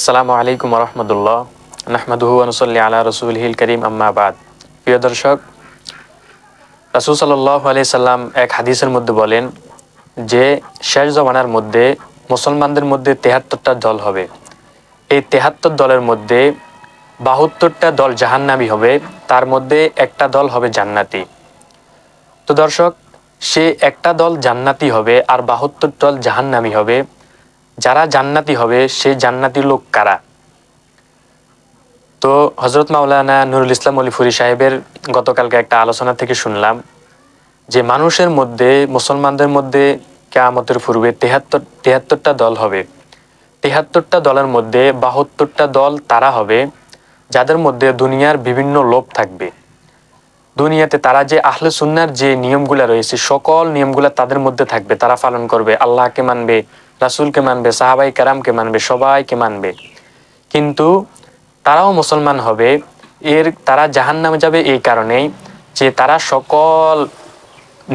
আসসালামু আলাইকুম রহমতুল্লাহ নাহমাদুহু ওয়া নুসাল্লি আলা রাসূলিহিল কারীম আম্মা বাদ। প্রিয় দর্শক, রাসূল সাল্লাল্লাহু আলাইহি সাল্লাম এক হাদিসের মধ্যে বলেন যে শেষ জমানার মধ্যে মুসলমানদের মধ্যে ৭৩টা দল হবে। এই ৭৩ দলের মধ্যে ৭২টা দল জাহান্নামী হবে, তার মধ্যে একটা দল হবে জান্নাতি। তো দর্শক, সে একটা দল জান্নাতি হবে আর ৭২ দল জাহান্নামী হবে। যারা জান্নাতি হবে সেই জান্নাতি লোক কারা? তো হজরত মাওলানা নুরুল ইসলাম অলিফুরি সাহেবের গতকালকে একটা আলোচনা থেকে শুনলাম যে মানুষের মধ্যে, মুসলমানদের মধ্যে কিয়ামতের পূর্বে ৭৩টা দল হবে। ৭৩টা দলের মধ্যে ৭২টা দল তারা হবে যাদের মধ্যে দুনিয়ার বিভিন্ন লোভ থাকবে। দুনিয়াতে তারা যে আহলে সুন্নাহর যে নিয়মগুলা রয়েছে সকল নিয়মগুলা তাদের মধ্যে থাকবে, তারা পালন করবে, আল্লাহকে মানবে, রাসূলকে মানবে, সাহাবাই কেরামকে মানবে, সবাইকে মানবে। কিন্তু তারাও মুসলমান হবে, তারা জাহান্নামে যাবে এই কারণেই যে তারা সকল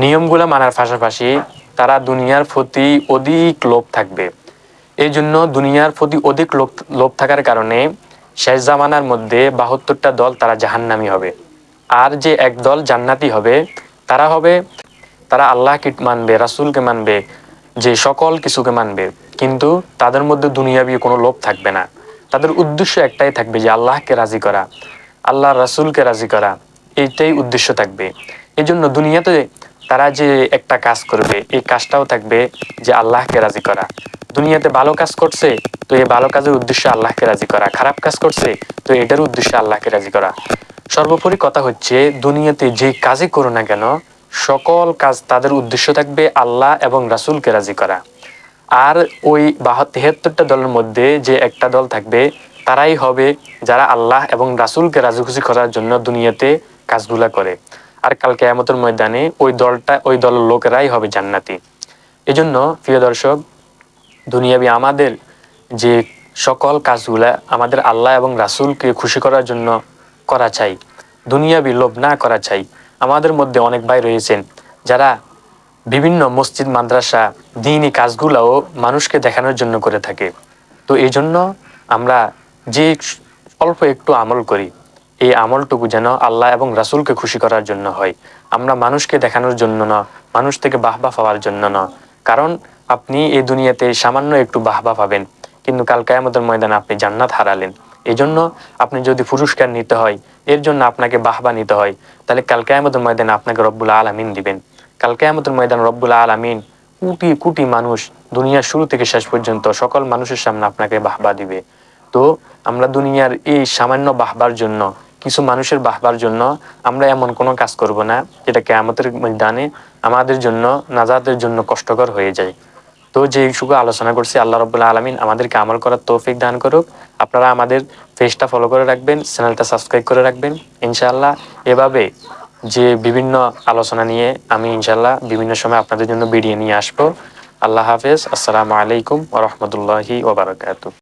নিয়মগুলো মানার পাশাপাশি তারা দুনিয়ার প্রতি অধিক লোভ থাকবে। এই জন্য দুনিয়ার প্রতি অধিক লোভ থাকার কারণে শেষ জামানার মধ্যে ৭২টা দল তারা জাহান্নামী হবে। আর যে এক দল জান্নাতি হবে, তারা আল্লাহকে মানবে, রাসূলকে মানবে, যে সকল কিছুকে মানবে, কিন্তু তাদের মধ্যে দুনিয়াবি কোনো লোভ থাকবে না। তাদের উদ্দেশ্য একটাই থাকবে যে আল্লাহকে রাজি করা, আল্লাহ রাসূলকে রাজি করা, এইটাই উদ্দেশ্য থাকবে। এই জন্য দুনিয়াতে তারা যে একটা কাজ করবে এই কাজটাও থাকবে যে আল্লাহকে রাজি করা। দুনিয়াতে ভালো কাজ করছে তো এই ভালো কাজের উদ্দেশ্য আল্লাহকে রাজি করা, খারাপ কাজ করছে তো এটার উদ্দেশ্য আল্লাহকে রাজি করা। সর্বোপরি কথা হচ্ছে দুনিয়াতে যে কাজই করো না কেন সকল কাজ তাদের উদ্দেশ্য থাকবে আল্লাহ এবং রাসূলকে রাজি করা। আর ওই ৭২টা দলের মধ্যে যে একটা দল থাকবে তারাই হবে যারা আল্লাহ এবং রাসূলকে রাজি খুশি করার জন্য দুনিয়াতে কাজগুলা করে। আর কাল কিয়ামতের ময়দানে ওই দলের লোকেরাই হবে জান্নাতি। এজন্য প্রিয় দর্শক, দুনিয়াবি আমাদের যে সকল কাজগুলা আমাদের আল্লাহ এবং রাসূলকে খুশি করার জন্য করা চাই, দুনিয়াবি লোভ না করা চাই। আমাদের মধ্যে অনেক ভাই রয়েছেন যারা বিভিন্ন মসজিদ, মাদ্রাসা, দ্বীনি কাজগুলাও মানুষকে দেখানোর জন্য করে থাকে। তো এই জন্য আমরা যে অল্প একটু আমল করি এই আমলটুকু যেন আল্লাহ এবং রাসূলকে খুশি করার জন্য হয়। আমরা মানুষকে দেখানোর জন্য না, মানুষ থেকে বাহবা পাওয়ার জন্য না। কারণ আপনি এই দুনিয়াতে সামান্য একটু বাহবা পাবেন, কিন্তু কাল কিয়ামতের ময়দানে আপনি জান্নাত হারালেন। এই জন্য আপনি যদি পুরস্কার নিতে হয়, এর জন্য আপনাকে বাহবা নিতে হয়, তাহলে কাল কিয়ামতের ময়দানে আপনাকে রব্বুল আলামিন দিবেন। কাল কিয়ামতের ময়দানে রব্বুল আলামিন কোটি কোটি মানুষ, দুনিয়ার শুরু থেকে শেষ পর্যন্ত সকল মানুষের সামনে আপনাকে বাহবা দিবে। তো আমরা দুনিয়ার এই সামান্য বাহবার জন্য, কিছু মানুষের বাহবার জন্য আমরা এমন কোনো কাজ করব না যেটা কিয়ামতের ময়দানে আমাদের জন্য, নাজাতের জন্য কষ্টকর হয়ে যায়। তো যে সুখে আলোচনা করছি, আল্লাহ রাব্বুল আলামিন আমাদেরকে আমল করার তৌফিক দান করুক। আপনারা আমাদের পেজটা ফলো করে রাখবেন, চ্যানেলটা সাবস্ক্রাইব করে রাখবেন। ইনশাআল্লাহ এভাবে যে বিভিন্ন আলোচনা নিয়ে আমি ইনশাআল্লাহ বিভিন্ন সময় আপনাদের জন্য ভিডিও নিয়ে আসবো। আল্লাহ হাফেজ। আসসালামু আলাইকুম ওয়া রাহমাতুল্লাহি ওয়া বারাকাতুহু।